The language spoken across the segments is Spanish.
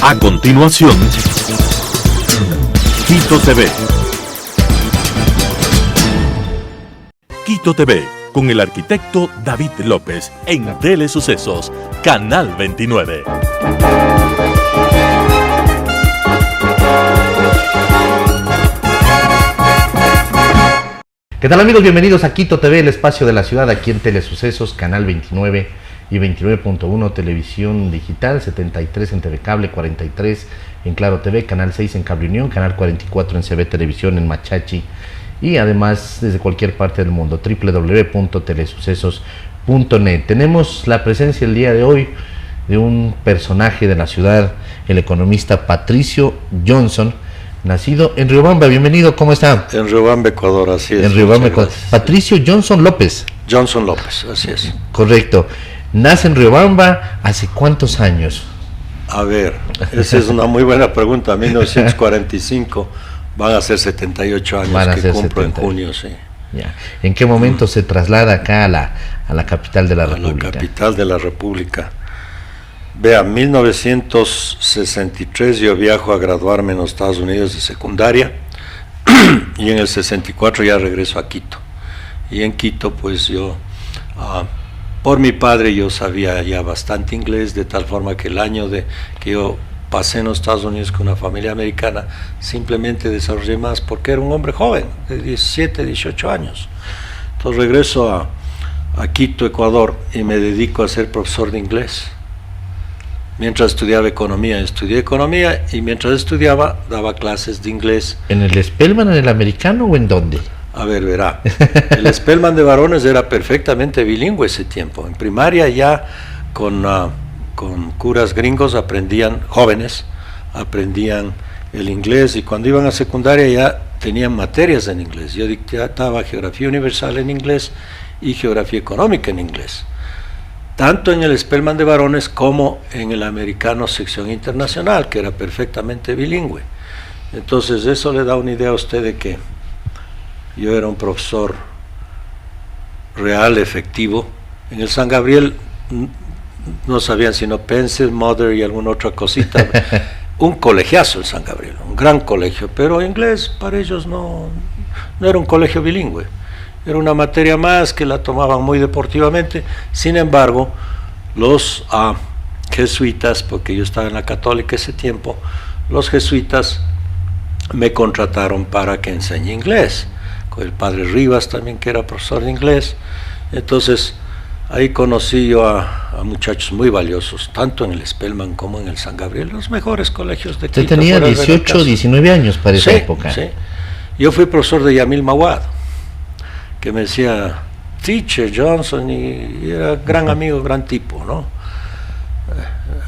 A continuación, Quito TV. Quito TV, con el arquitecto David López, en Telesucesos, Canal 29. ¿Qué tal, amigos? Bienvenidos a Quito TV, el espacio de la ciudad, aquí en Telesucesos, Canal 29 y 29.1 Televisión Digital, 73 en TV Cable, 43 en Claro TV, Canal 6 en Cable Unión, Canal 44 en CB Televisión en Machachi, y además desde cualquier parte del mundo, www.telesucesos.net. Tenemos la presencia el día de hoy de un personaje de la ciudad, el economista Patricio Johnson, nacido en Riobamba. Bienvenido, ¿cómo está? En Riobamba, Ecuador, así es. En Riobamba, Ecuador. Patricio Johnson López. Johnson López, así es. Correcto. Nace en Riobamba, ¿hace cuántos años? A ver, esa es una muy buena pregunta. 1945, van a ser 78 años que cumplo 70. En junio, sí. Ya. ¿En qué momento se traslada acá a la capital de la República? A la capital de la República. Vea, 1963 yo viajo a graduarme en los Estados Unidos de secundaria y en el 64 ya regreso a Quito. Y en Quito pues yo, por mi padre yo sabía ya bastante inglés, de tal forma que el año que yo pasé en los Estados Unidos con una familia americana, simplemente desarrollé más porque era un hombre joven, de 17, 18 años. Entonces regreso a Quito, Ecuador, y me dedico a ser profesor de inglés. Mientras estudiaba economía, estudié economía, y mientras estudiaba daba clases de inglés. ¿En el Spelman, en el americano o en dónde? A ver, verá. El Spelman de varones era perfectamente bilingüe ese tiempo. En primaria ya con curas gringos jóvenes aprendían el inglés, y cuando iban a secundaria ya tenían materias en inglés. Yo dictaba geografía universal en inglés y geografía económica en inglés, tanto en el Spelman de varones como en el americano sección internacional, que era perfectamente bilingüe. Entonces eso le da una idea a usted de que yo era un profesor real, efectivo. En el San Gabriel no sabían sino pencil, mother y alguna otra cosita. Un colegiazo el San Gabriel, un gran colegio, pero inglés para ellos no era un colegio bilingüe. Era una materia más que la tomaban muy deportivamente. Sin embargo, los jesuitas, porque yo estaba en la católica ese tiempo, los jesuitas me contrataron para que enseñe inglés, con el padre Rivas también, que era profesor de inglés. Entonces ahí conocí yo a muchachos muy valiosos, tanto en el Spelman como en el San Gabriel, los mejores colegios de Quito. Usted tenía 18, 19 años para esa época. Sí. Yo fui profesor de Yamil Mawad, que me decía Teacher Johnson, y era gran amigo, gran tipo, ¿no?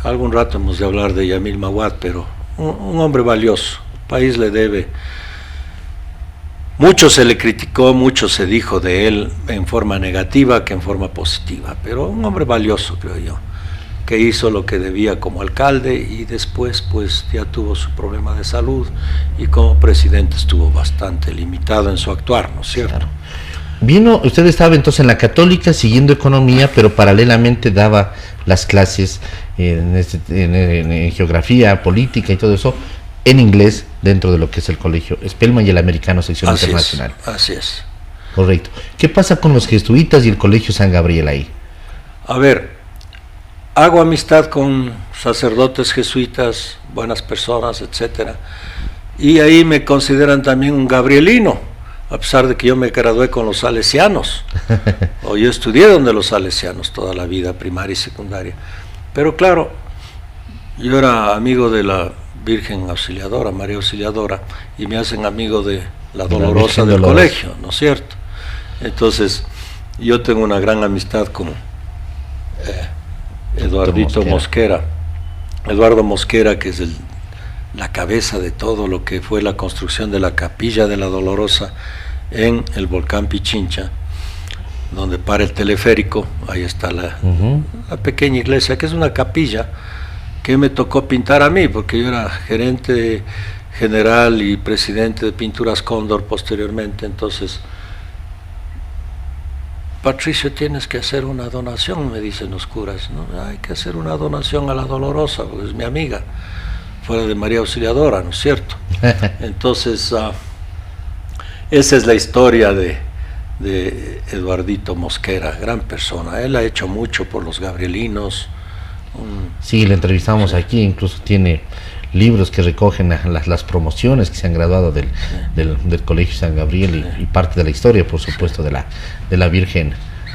Algún rato hemos de hablar de Yamil Mawad, pero un hombre valioso. El país le debe. Mucho se le criticó, mucho se dijo de él en forma negativa que en forma positiva, pero un hombre valioso, creo yo, que hizo lo que debía como alcalde, y después pues ya tuvo su problema de salud, y como presidente estuvo bastante limitado en su actuar, ¿no es cierto? Claro. Usted estaba entonces en la católica siguiendo economía, pero paralelamente daba las clases en geografía, política y todo eso en inglés dentro de lo que es el colegio Spelman y el americano sección internacional. Así es. Correcto. ¿Qué pasa con los jesuitas y el colegio San Gabriel ahí? A ver, hago amistad con sacerdotes jesuitas, buenas personas, etcétera, y ahí me consideran también un gabrielino, a pesar de que yo me gradué con los salesianos, o yo estudié donde los salesianos toda la vida, primaria y secundaria. Pero claro, yo era amigo de la Virgen Auxiliadora, María Auxiliadora, y me hacen amigo de la Dolorosa del colegio, ¿no es cierto? Entonces, yo tengo una gran amistad con Eduardo Mosquera, que es la cabeza de todo lo que fue la construcción de la capilla de la Dolorosa en el volcán Pichincha, donde para el teleférico. Ahí está la pequeña iglesia, que es una capilla que me tocó pintar a mí, porque yo era gerente general y presidente de Pinturas Cóndor posteriormente. Entonces, Patricio, tienes que hacer una donación, me dicen los curas, ¿no? Hay que hacer una donación a la Dolorosa, porque es mi amiga. fuera de María Auxiliadora, ¿no es cierto? Entonces, esa es la historia de Eduardito Mosquera, gran persona. Él ha hecho mucho por los gabrielinos. Sí, le entrevistamos aquí, incluso tiene libros que recogen las promociones que se han graduado del Colegio San Gabriel y parte de la historia, por supuesto, de la Virgen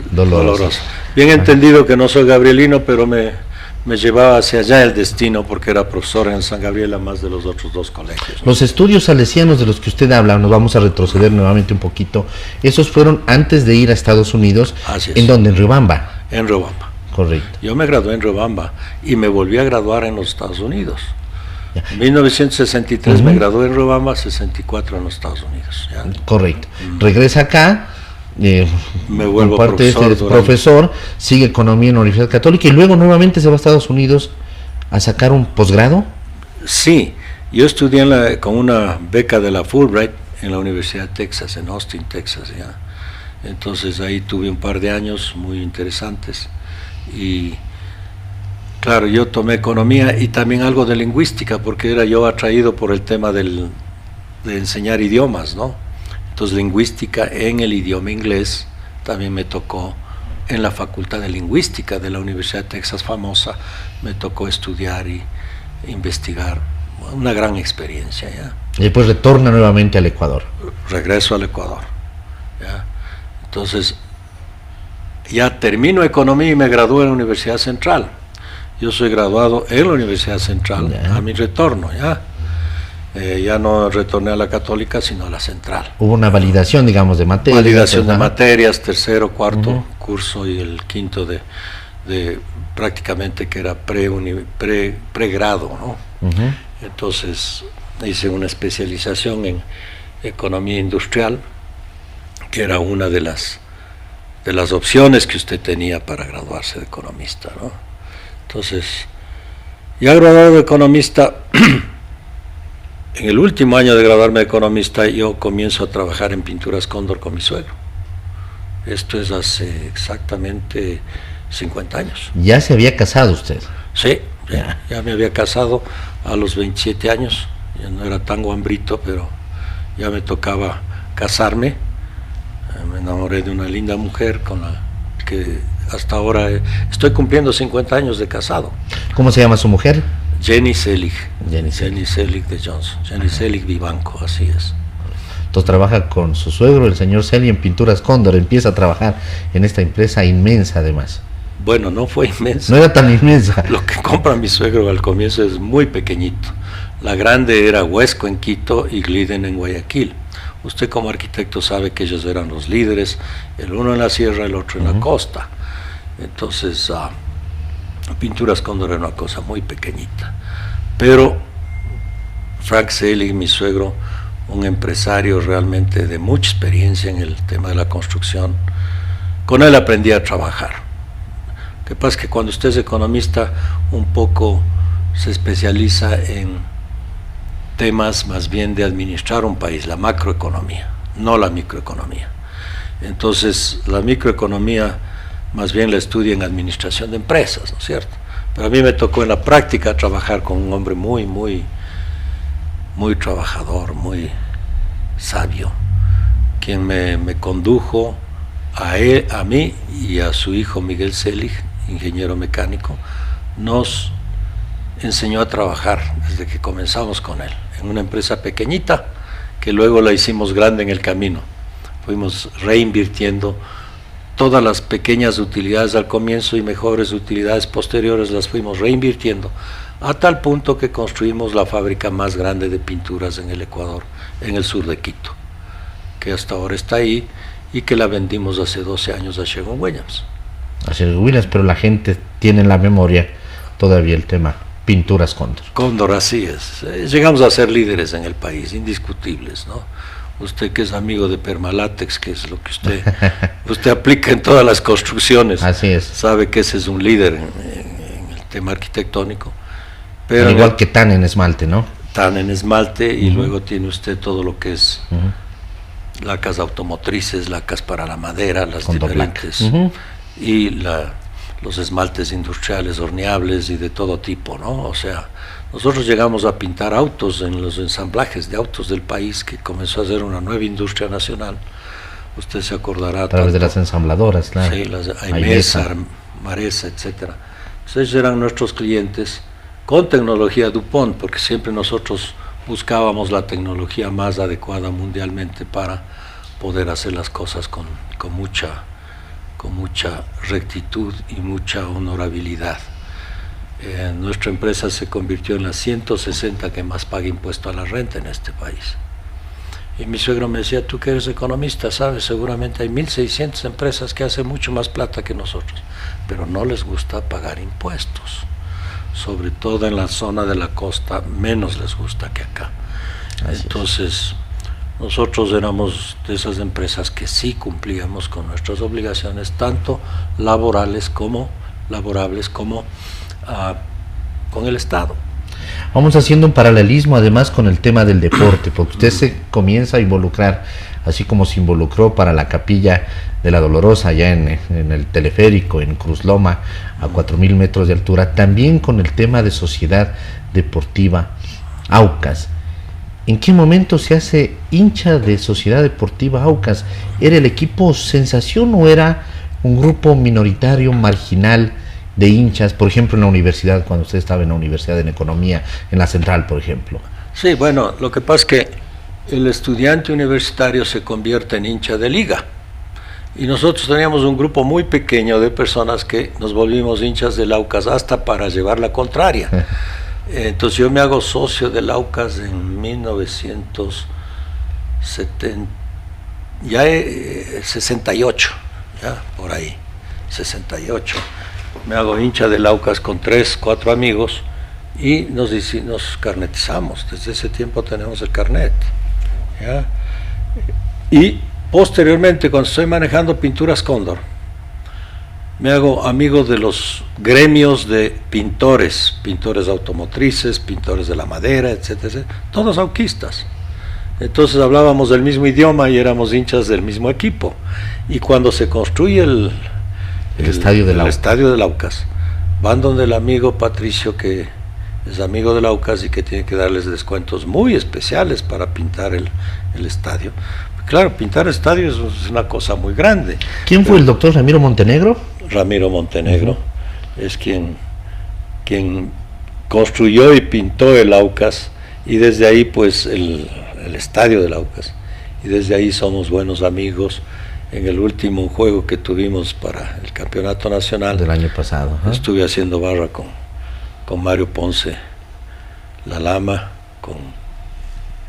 Dolorosa. Bien entendido que no soy gabrielino, pero me llevaba hacia allá el destino porque era profesor en San Gabriel, a más de los otros dos colegios, ¿no? Los estudios salesianos de los que usted habla, nos vamos a retroceder nuevamente un poquito, esos fueron antes de ir a Estados Unidos. Así es. ¿En dónde? ¿En Riobamba? En Riobamba. Correcto. Yo me gradué en Riobamba y me volví a graduar en los Estados Unidos. En 1963 me gradué en Riobamba, 64 en los Estados Unidos. ¿Ya? Correcto. Regresa acá, me vuelvo profesor, sigue economía en la Universidad Católica y luego nuevamente se va a Estados Unidos a sacar un posgrado. Sí, yo estudié con una beca de la Fulbright en la Universidad de Texas, en Austin, Texas. ¿Ya? Entonces ahí tuve un par de años muy interesantes y claro, yo tomé economía y también algo de lingüística porque era yo atraído por el tema de enseñar idiomas, ¿no? Entonces lingüística en el idioma inglés también me tocó en la Facultad de Lingüística de la Universidad de Texas famosa, me tocó estudiar y investigar, una gran experiencia. ¿Ya? Y después retorna nuevamente al Ecuador. Regreso al Ecuador. ¿Ya? Entonces ya termino economía y me gradué en la Universidad Central. Yo soy graduado en la Universidad Central a mi retorno. Ya no retorné a la Católica, sino a la Central. Hubo una validación, digamos, de materias. Validación de materias, tercero, cuarto curso y el quinto de prácticamente que era pregrado, ¿no? Entonces hice una especialización en economía industrial, que era una de las opciones que usted tenía para graduarse de economista, ¿no? Entonces, ya graduado de economista, en el último año de graduarme de economista, yo comienzo a trabajar en Pinturas Cóndor con mi suegro. Esto es hace exactamente 50 años. ¿Ya se había casado usted? Sí, ya me había casado a los 27 años. Ya no era tan guambrito, pero ya me tocaba casarme. Me enamoré de una linda mujer con la que hasta ahora estoy cumpliendo 50 años de casado. ¿Cómo se llama su mujer? Jenny Selig. Jenny Selig de Johnson. Jenny Selig Vivanco, así es. Entonces trabaja con su suegro, el señor Selig, en Pinturas Cóndor. Empieza a trabajar en esta empresa inmensa, además. Bueno, no fue inmensa. No era tan inmensa. Lo que compra mi suegro al comienzo es muy pequeñito. La grande era Huesco en Quito y Gliden en Guayaquil. Usted como arquitecto sabe que ellos eran los líderes, el uno en la sierra, el otro en la costa. Entonces, Pinturas Cóndor era una cosa muy pequeñita. Pero Frank Selig, mi suegro, un empresario realmente de mucha experiencia en el tema de la construcción, con él aprendí a trabajar. Lo que pasa es que cuando usted es economista, un poco se especializa en temas más bien de administrar un país, la macroeconomía, no la microeconomía. Entonces, la microeconomía más bien la estudia en administración de empresas, ¿no es cierto? Pero a mí me tocó en la práctica trabajar con un hombre muy trabajador, muy sabio, quien me condujo a mí y a su hijo Miguel Selig, ingeniero mecánico, nos enseñó a trabajar desde que comenzamos con él, en una empresa pequeñita, que luego la hicimos grande en el camino. Fuimos reinvirtiendo todas las pequeñas utilidades al comienzo y mejores utilidades posteriores las fuimos reinvirtiendo, a tal punto que construimos la fábrica más grande de pinturas en el Ecuador, en el sur de Quito, que hasta ahora está ahí y que la vendimos hace 12 años a Sherwin-Williams. A Sherwin-Williams, pero la gente tiene en la memoria todavía el tema Pinturas Cóndor. Cóndor, así es. Llegamos a ser líderes en el país, indiscutibles, ¿no? Usted que es amigo de Permalátex, que es lo que usted aplica en todas las construcciones, así es, sabe que ese es un líder en el tema arquitectónico. Pero al igual que TAN en esmalte, ¿no? TAN en esmalte, y luego tiene usted todo lo que es lacas automotrices, lacas para la madera, las diferentes, y los esmaltes industriales horneables y de todo tipo, ¿no? O sea, Nosotros llegamos a pintar autos en los ensamblajes de autos del país, que comenzó a ser una nueva industria nacional. Usted se acordará. A través de las ensambladoras, claro. Sí, las Aimesa, Maresa, etcétera. Ellos eran nuestros clientes con tecnología DuPont, porque siempre nosotros buscábamos la tecnología más adecuada mundialmente para poder hacer las cosas con mucha rectitud y mucha honorabilidad. Nuestra empresa se convirtió en la 160 que más paga impuesto a la renta en este país. Y mi suegro me decía, tú que eres economista, sabes, seguramente hay 1.600 empresas que hacen mucho más plata que nosotros, pero no les gusta pagar impuestos. Sobre todo en la zona de la costa, menos les gusta que acá. Entonces, nosotros éramos de esas empresas que sí cumplíamos con nuestras obligaciones, tanto laborables como con el Estado. Vamos haciendo un paralelismo además con el tema del deporte, porque usted se comienza a involucrar, así como se involucró para la Capilla de la Dolorosa, allá en el teleférico, en Cruz Loma, a 4.000 metros de altura, también con el tema de Sociedad Deportiva Aucas. ¿En qué momento se hace hincha de Sociedad Deportiva Aucas? ¿Era el equipo sensación o era un grupo minoritario, marginal, de hinchas, por ejemplo, en la universidad, cuando usted estaba en la universidad en economía, en la Central, por ejemplo? Sí, bueno, lo que pasa es que el estudiante universitario se convierte en hincha de liga, y nosotros teníamos un grupo muy pequeño de personas que nos volvimos hinchas del Aucas hasta para llevar la contraria. Entonces yo me hago socio del Aucas en 1968, ya por ahí, 68. Me hago hincha del Aucas con 3, 4 amigos y nos carnetizamos. Desde ese tiempo tenemos el carnet, ¿ya? Y posteriormente, cuando estoy manejando Pinturas Cóndor, me hago amigo de los gremios de pintores automotrices, pintores de la madera, etcétera, todos auquistas. Entonces hablábamos del mismo idioma y éramos hinchas del mismo equipo. Y cuando se construye el estadio del Aucas, van donde el amigo Patricio, que es amigo del Aucas y que tiene que darles descuentos muy especiales para pintar el estadio. Claro, pintar estadio es una cosa muy grande. ¿Quién fue el doctor Ramiro Montenegro? Ramiro Montenegro es quien construyó y pintó el Aucas, y desde ahí pues el estadio del Aucas, y desde ahí somos buenos amigos. En el último juego que tuvimos para el campeonato nacional del año pasado, estuve haciendo barra con Mario Ponce La Lama, con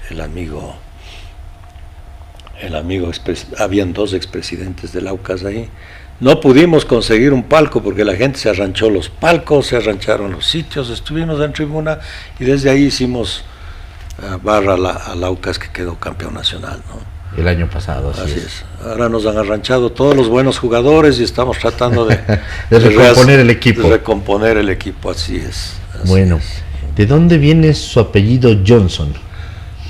el amigo habían 2 expresidentes del Aucas ahí. No pudimos conseguir un palco porque la gente se arranchó los palcos, se arrancharon los sitios, estuvimos en tribuna y desde ahí hicimos barra al Aucas, que quedó campeón nacional, ¿no? El año pasado, así es. Ahora nos han arranchado todos los buenos jugadores y estamos tratando de recomponer el equipo. De recomponer el equipo, así es. Bueno, ¿de dónde viene su apellido Johnson?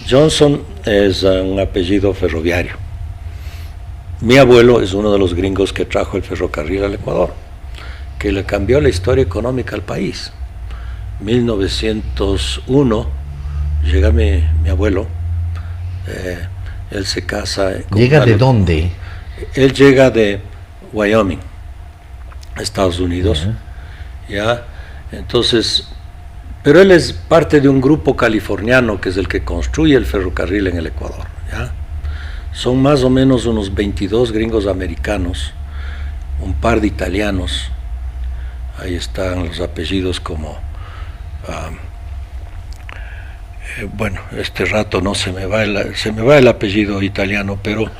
Johnson es un apellido ferroviario. Mi abuelo es uno de los gringos que trajo el ferrocarril al Ecuador, que le cambió la historia económica al país. 1901 llega mi abuelo. Él se casa. ¿Llega de dónde? Él llega de Wyoming, Estados Unidos. Ya, entonces, pero él es parte de un grupo californiano que es el que construye el ferrocarril en el Ecuador. ¿Ya? Son más o menos unos 22 gringos americanos, un par de italianos. Ahí están los apellidos como bueno, este rato no se me va el apellido italiano, pero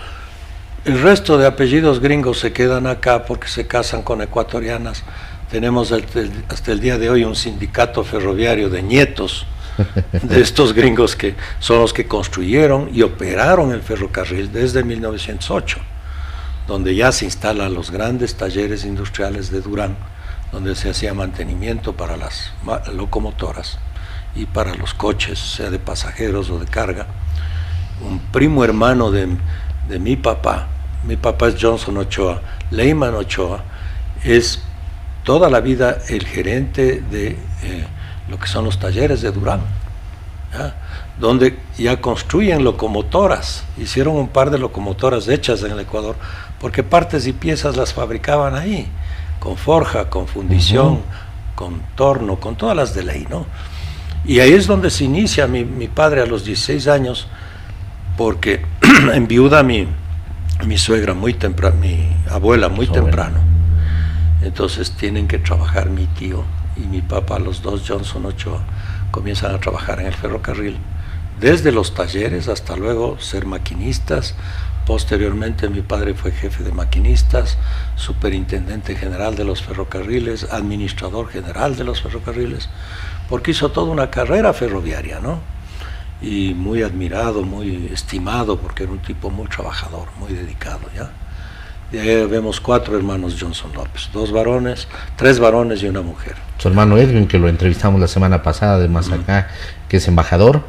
el resto de apellidos gringos se quedan acá porque se casan con ecuatorianas. Tenemos hasta el día de hoy un sindicato ferroviario de nietos de estos gringos que son los que construyeron y operaron el ferrocarril desde 1908, donde ya se instalan los grandes talleres industriales de Durán, donde se hacía mantenimiento para las locomotoras y para los coches, sea de pasajeros o de carga. Un primo hermano de mi papá es Johnson Ochoa, Leyman Ochoa, es toda la vida el gerente de lo que son los talleres de Durán, ¿ya? Donde ya construyen locomotoras, hicieron un par de locomotoras hechas en el Ecuador, porque partes y piezas las fabricaban ahí, con forja, con fundición, con torno, con todas las de ley, ¿no? Y ahí es donde se inicia mi padre a los 16 años, porque enviuda mi suegra muy temprano, mi abuela muy temprano. Entonces tienen que trabajar mi tío y mi papá, los dos, Johnson Ochoa, comienzan a trabajar en el ferrocarril, desde los talleres hasta luego ser maquinistas. Posteriormente mi padre fue jefe de maquinistas, superintendente general de los ferrocarriles, administrador general de los ferrocarriles, porque hizo toda una carrera ferroviaria, ¿no? Y muy admirado, muy estimado, porque era un tipo muy trabajador, muy dedicado, ¿ya? Y ahí vemos 4 hermanos Johnson López, 3 varones y una mujer. Su hermano Edwin, que lo entrevistamos la semana pasada, además acá, que es embajador.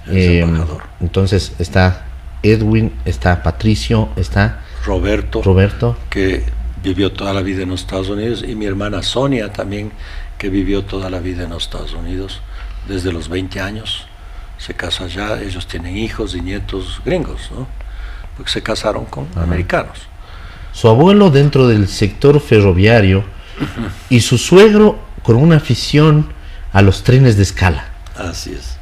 Entonces está Edwin, está Patricio, está Roberto, que vivió toda la vida en los Estados Unidos, y mi hermana Sonia también, que vivió toda la vida en los Estados Unidos, desde los 20 años. Se casa allá, ellos tienen hijos y nietos gringos, ¿no? Porque se casaron con americanos. Su abuelo dentro del sector ferroviario y su suegro con una afición a los trenes de escala. Así es.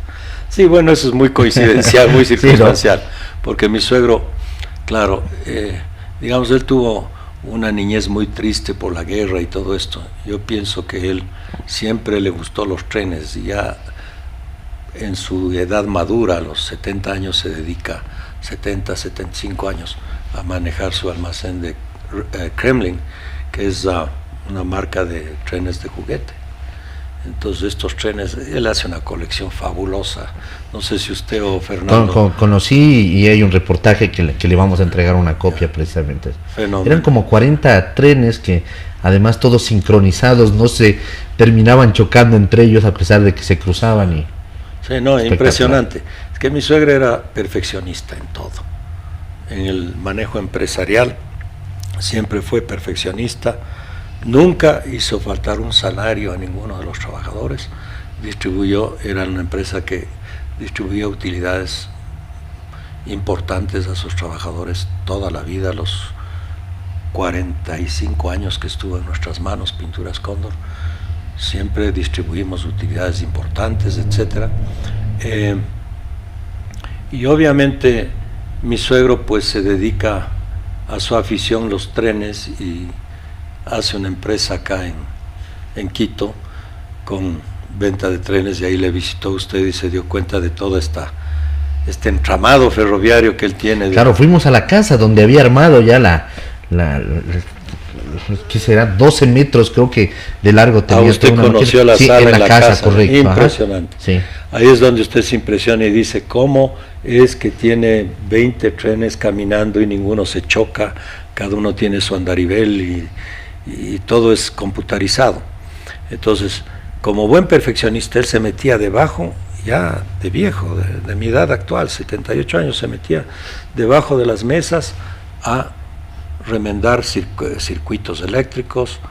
Sí, bueno, eso es muy coincidencial, muy circunstancial, sí, ¿no? Porque mi suegro, claro, digamos, él tuvo una niñez muy triste por la guerra y todo esto. Yo pienso que él siempre le gustó los trenes, y ya en su edad madura, a los 70 años, se dedica, 75 años, a manejar su almacén de Kremlin, que es una marca de trenes de juguete. Entonces estos trenes, él hace una colección fabulosa. No sé si usted o Fernando... Conocí, y hay un reportaje que le vamos a entregar una copia precisamente. Fenómeno. Eran como 40 trenes que además todos sincronizados, no se terminaban chocando entre ellos a pesar de que se cruzaban. Y sí, no, impresionante. Es que mi suegra era perfeccionista en todo. En el manejo empresarial siempre fue perfeccionista. Nunca hizo faltar un salario a ninguno de los trabajadores. Era una empresa que distribuía utilidades importantes a sus trabajadores toda la vida. Los 45 años que estuvo en nuestras manos Pinturas Cóndor, siempre distribuimos utilidades importantes, etc. Y obviamente mi suegro pues se dedica a su afición, los trenes, y hace una empresa acá en Quito con venta de trenes, y ahí le visitó usted y se dio cuenta de todo este entramado ferroviario que él tiene. Claro, fuimos a la casa donde había armado ya ¿qué será? 12 metros creo que de largo tenía. Usted conoció la sala en la casa, correcto. Impresionante. Sí. Ahí es donde usted se impresiona y dice, ¿cómo es que tiene 20 trenes caminando y ninguno se choca? Cada uno tiene su andarivel y todo es computarizado. Entonces, como buen perfeccionista, él se metía debajo, ya de viejo, de mi edad actual, 78 años, se metía debajo de las mesas a remendar circuitos eléctricos,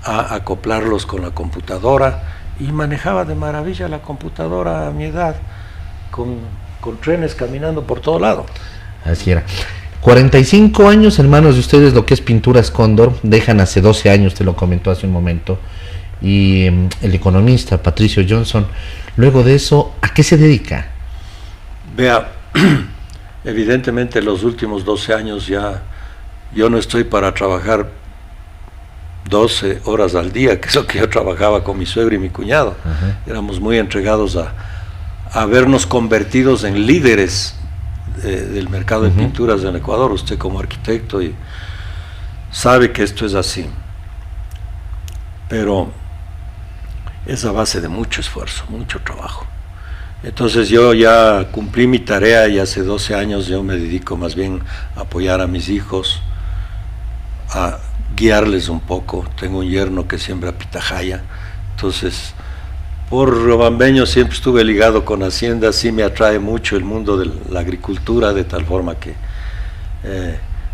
a acoplarlos con la computadora, y manejaba de maravilla la computadora a mi edad, con trenes caminando por todo lado. Así era. 45 años, hermanos de ustedes, lo que es Pinturas Cóndor, dejan hace 12 años, te lo comentó hace un momento, y el economista Patricio Johnson, luego de eso, ¿a qué se dedica? Vea, evidentemente los últimos 12 años ya yo no estoy para trabajar 12 horas al día, que es lo que yo trabajaba con mi suegro y mi cuñado. Éramos muy entregados a vernos convertidos en líderes del mercado de pinturas en Ecuador. Usted como arquitecto y sabe que esto es así, pero es a base de mucho esfuerzo, mucho trabajo. Entonces yo ya cumplí mi tarea y hace 12 años yo me dedico más bien a apoyar a mis hijos, a guiarles un poco. Tengo un yerno que siembra pitahaya, entonces por robambeño siempre estuve ligado con Hacienda. Sí me atrae mucho el mundo de la agricultura, de tal forma que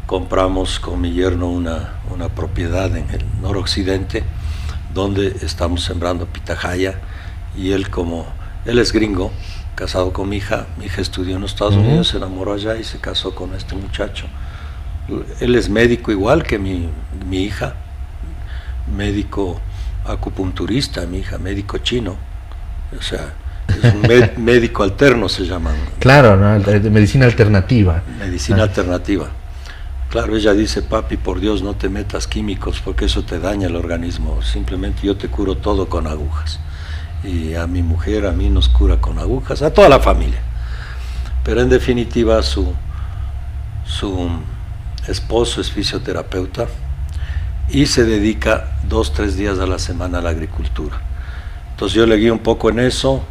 compramos con mi yerno una propiedad en el noroccidente donde estamos sembrando pitahaya, y él es gringo, casado con mi hija estudió en los Estados Unidos, se enamoró allá y se casó con este muchacho. Él es médico igual que mi hija, médico acupunturista, mi hija, médico chino, o sea, es un médico alterno se llaman. Claro, ¿no? De medicina alternativa. Medicina alternativa. Claro, ella dice, papi, por Dios no te metas químicos porque eso te daña el organismo, simplemente yo te curo todo con agujas. Y a mi mujer, a mí nos cura con agujas, a toda la familia. Pero en definitiva su esposo es fisioterapeuta y se dedica 2-3 días a la semana a la agricultura. Entonces yo le guío un poco en eso,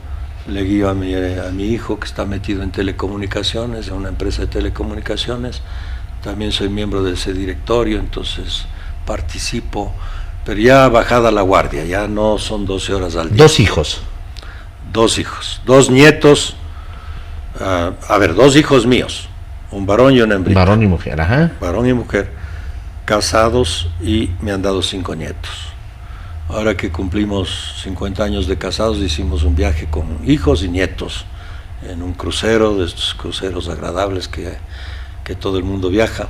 le guío a mi hijo que está metido en telecomunicaciones, en una empresa de telecomunicaciones. También soy miembro de ese directorio, entonces participo, pero ya bajada la guardia, ya no son 12 horas al día. 2 hijos. 2 hijos, 2 nietos, 2 hijos míos, un varón y una hembrita. Varón y mujer, ajá. Varón y mujer, casados, y me han dado 5 nietos. Ahora que cumplimos 50 años de casados, hicimos un viaje con hijos y nietos en un crucero, de estos cruceros agradables que todo el mundo viaja.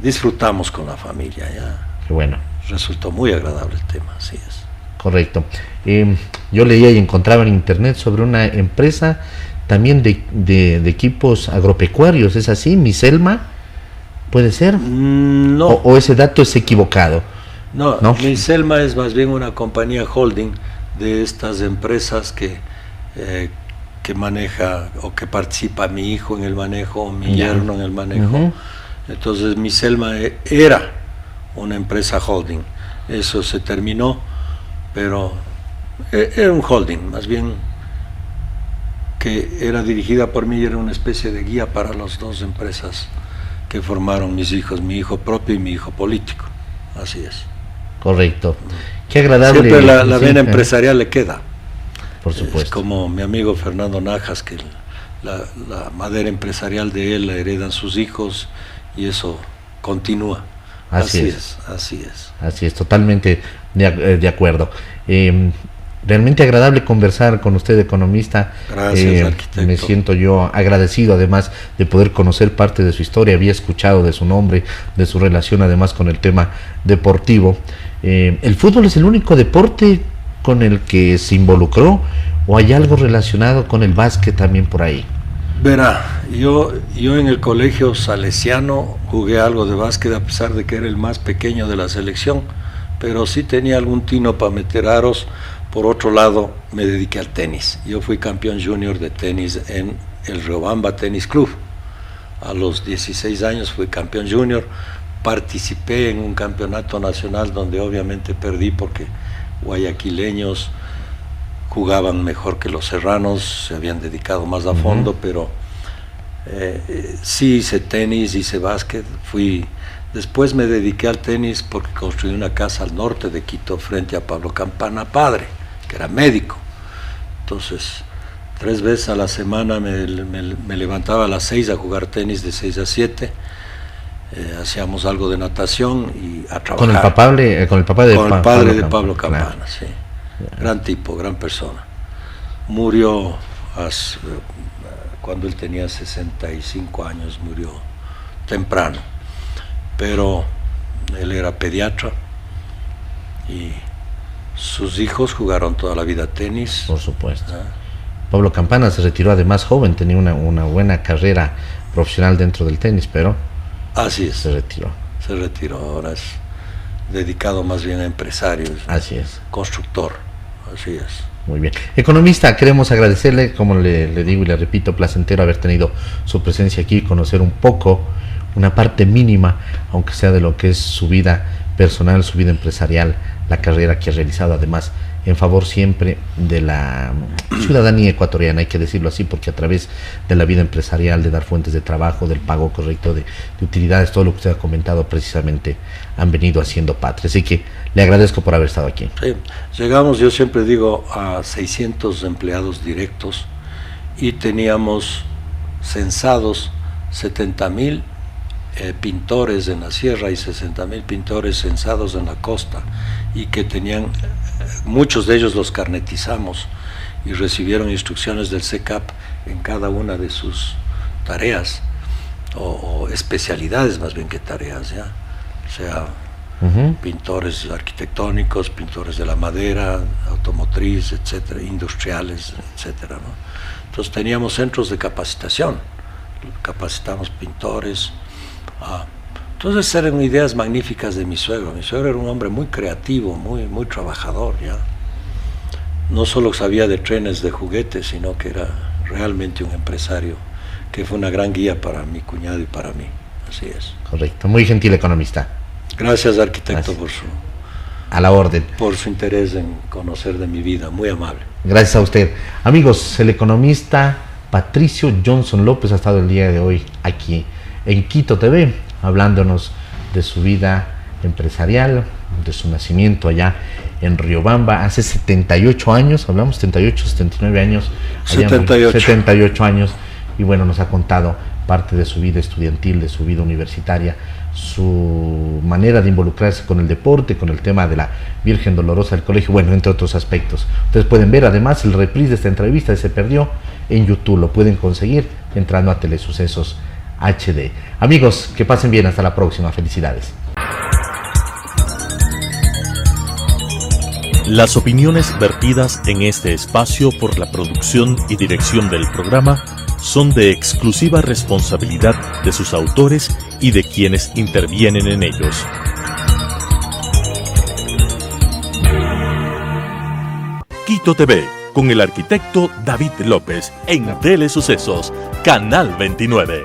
Disfrutamos con la familia, ya. Qué bueno. Resultó muy agradable el tema, así es. Correcto. Yo leía y encontraba en internet sobre una empresa también de equipos agropecuarios, ¿es así? ¿Miselma? ¿Puede ser? No. ¿O ese dato es equivocado? No, Miselma es más bien una compañía holding de estas empresas que maneja o que participa mi hijo en el manejo, o mi yerno en el manejo. Entonces Miselma era una empresa holding, eso se terminó, pero era un holding, más bien que era dirigida por mí, era una especie de guía para las 2 empresas que formaron mis hijos, mi hijo propio y mi hijo político, así es. Correcto. Qué agradable. Siempre la vena empresarial le queda. Por supuesto. Es como mi amigo Fernando Najas, que la madera empresarial de él la heredan sus hijos y eso continúa. Así es, totalmente de acuerdo. Realmente agradable conversar con usted, economista. Gracias, arquitecto. Me siento yo agradecido, además de poder conocer parte de su historia. Había escuchado de su nombre, de su relación además con el tema deportivo. ¿El fútbol es el único deporte con el que se involucró o hay algo relacionado con el básquet también por ahí? Verá, yo en el colegio salesiano jugué algo de básquet, a pesar de que era el más pequeño de la selección, pero sí tenía algún tino para meter aros. Por otro lado, me dediqué al tenis. Yo fui campeón junior de tenis en el Riobamba Tenis Club. A los 16 años fui campeón junior. Participé en un campeonato nacional donde obviamente perdí porque guayaquileños jugaban mejor que los serranos, se habían dedicado más a fondo, pero sí hice tenis, hice básquet. Después me dediqué al tenis porque construí una casa al norte de Quito frente a Pablo Campana padre, que era médico. Entonces 3 veces a la semana me levantaba a las 6 a jugar tenis de 6 a 7. Hacíamos algo de natación y a trabajar. Con el padre de Pablo Campana, claro. Sí. Gran tipo, gran persona. Murió cuando él tenía 65 años, murió temprano. Pero él era pediatra y sus hijos jugaron toda la vida tenis. Por supuesto. Pablo Campana se retiró además joven, tenía una buena carrera profesional dentro del tenis, pero así es. Se retiró, ahora es dedicado más bien a empresarios. Así es. Constructor, así es. Muy bien. Economista, queremos agradecerle, como le digo y le repito, placentero haber tenido su presencia aquí, conocer un poco, una parte mínima, aunque sea de lo que es su vida personal, su vida empresarial, la carrera que ha realizado, además en favor siempre de la ciudadanía ecuatoriana, hay que decirlo así, porque a través de la vida empresarial, de dar fuentes de trabajo, del pago correcto de utilidades, todo lo que usted ha comentado precisamente han venido haciendo patria. Así que le agradezco por haber estado aquí. Sí, llegamos, yo siempre digo, a 600 empleados directos y teníamos censados 70,000 pintores en la sierra y 60,000 pintores censados en la costa y que tenían muchos de ellos los carnetizamos y recibieron instrucciones del SECAP en cada una de sus tareas, o especialidades más bien que tareas, ¿ya? O sea, pintores arquitectónicos, pintores de la madera, automotriz, etcétera, industriales, etcétera, ¿no? Entonces teníamos centros de capacitación, capacitamos pintores. Entonces eran ideas magníficas de mi suegro. Mi suegro era un hombre muy creativo, muy trabajador, ¿ya? No solo sabía de trenes de juguetes, sino que era realmente un empresario, que fue una gran guía para mi cuñado y para mí. Así es. Correcto, muy gentil economista. Gracias, arquitecto, Gracias. A la orden. Por su interés en conocer de mi vida, muy amable. Gracias a usted. Amigos, el economista Patricio Johnson López ha estado el día de hoy aquí en Quito TV, hablándonos de su vida empresarial, de su nacimiento allá en Riobamba, hace 78 años, hablamos 78, 79 años. 78 años, y bueno, nos ha contado parte de su vida estudiantil, de su vida universitaria, su manera de involucrarse con el deporte, con el tema de la Virgen Dolorosa del colegio, bueno, entre otros aspectos. Ustedes pueden ver además el reprise de esta entrevista, se perdió, en YouTube, lo pueden conseguir entrando a Telesucesos HD. Amigos, que pasen bien, hasta la próxima, felicidades. Las opiniones vertidas en este espacio por la producción y dirección del programa son de exclusiva responsabilidad de sus autores y de quienes intervienen en ellos. Quito TV, con el arquitecto David López, en Telesucesos, Canal 29.